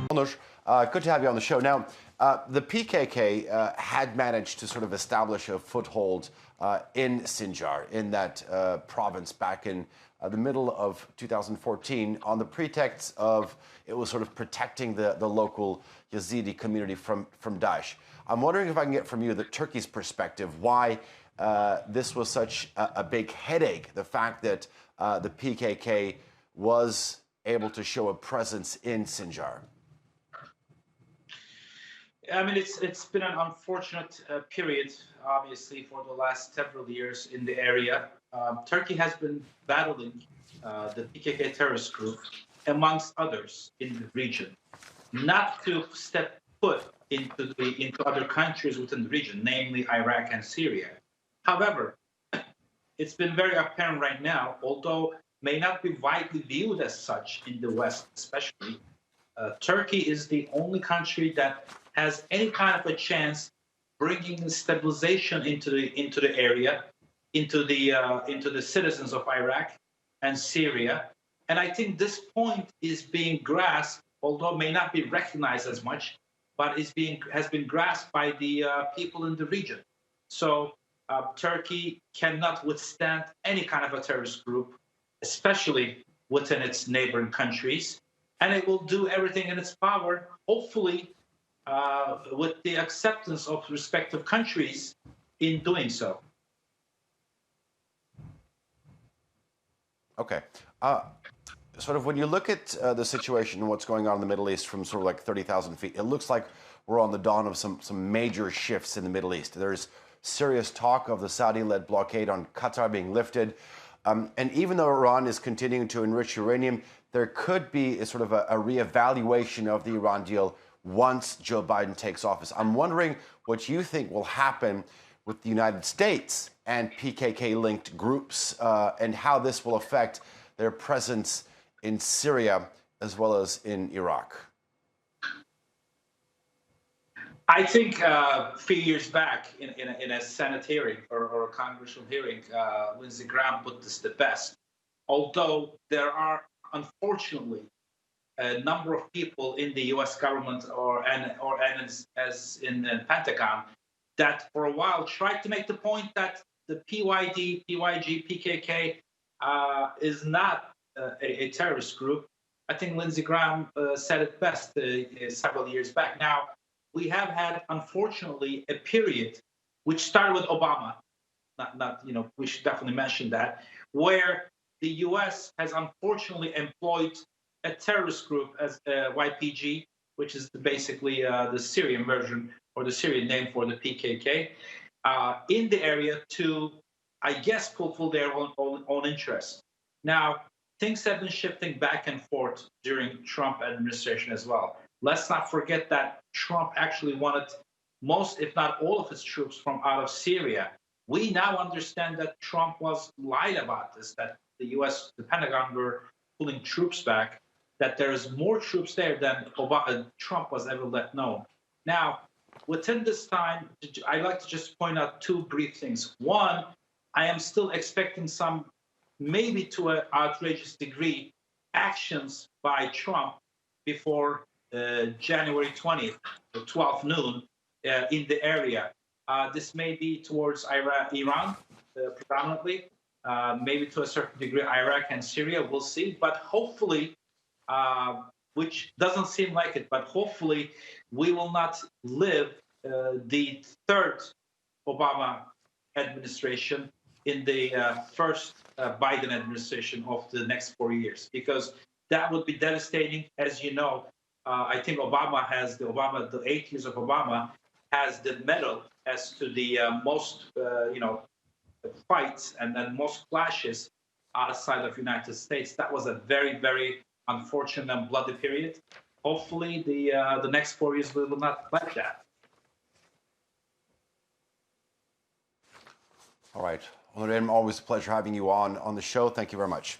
Onur, good to have you on the show. Now, the PKK had managed to sort of establish a foothold in Sinjar, in that province, back in the middle of 2014, on the pretext of it was sort of protecting the local Yazidi community from Daesh. I'm wondering if I can get from you Turkey's perspective why this was such a big headache, the fact that the PKK was able to show a presence in Sinjar. I mean, it's been an unfortunate period, obviously, for the last several years in the area. Turkey has been battling the PKK terrorist group, amongst others, in the region, not to step foot into other countries within the region, namely Iraq and Syria. However, it's been very apparent right now, although may not be widely viewed as such in the West, especially. Turkey is the only country that has any kind of a chance bringing stabilization into the area, into the citizens of Iraq and Syria. And I think this point is being grasped, although it may not be recognized as much, but has been grasped by the people in the region. So Turkey cannot withstand any kind of a terrorist group, especially within its neighboring countries. And it will do everything in its power, hopefully, with the acceptance of respective countries in doing so. Okay. Sort of when you look at the situation and what's going on in the Middle East from sort of like 30,000 feet, it looks like we're on the dawn of some major shifts in the Middle East. There's serious talk of the Saudi-led blockade on Qatar being lifted. And even though Iran is continuing to enrich uranium, there could be a sort of a reevaluation of the Iran deal once Joe Biden takes office. I'm wondering what you think will happen with the United States and PKK-linked groups and how this will affect their presence in Syria as well as in Iraq. I think a few years back in a Senate hearing or a congressional hearing, Lindsey Graham put this the best. Although there are, unfortunately, a number of people in the U.S. government as in the Pentagon that for a while tried to make the point that the PYD, PYG, PKK is not a terrorist group. I think Lindsey Graham said it best several years back. Now, we have had, unfortunately, a period which started with Obama. We should definitely mention that, where the U.S. has unfortunately employed a terrorist group as YPG, which is basically the Syrian version or the Syrian name for the PKK, in the area to, I guess, fulfill their own interests. Now, things have been shifting back and forth during Trump administration as well. Let's not forget that Trump actually wanted most, if not all, of his troops from out of Syria. We now understand that Trump was lied about this, that the U.S., the Pentagon, were pulling troops back, that there is more troops there than Trump was ever let know. Now, within this time, I'd like to just point out two brief things. One, I am still expecting some, maybe to an outrageous degree, actions by Trump before January 20th, 12 noon, in the area. This may be towards Iran, predominantly, maybe to a certain degree Iraq and Syria, we'll see. But hopefully, which doesn't seem like it, but hopefully we will not live the third Obama administration in the first Biden administration of the next 4 years, because that would be devastating. As you know, I think the 8 years of Obama has the medal as to the most, fights and then most clashes outside of the United States. That was a very, very unfortunate and bloody period. Hopefully, the next 4 years we will not like that. All right. Onur Erim, always a pleasure having you on the show. Thank you very much.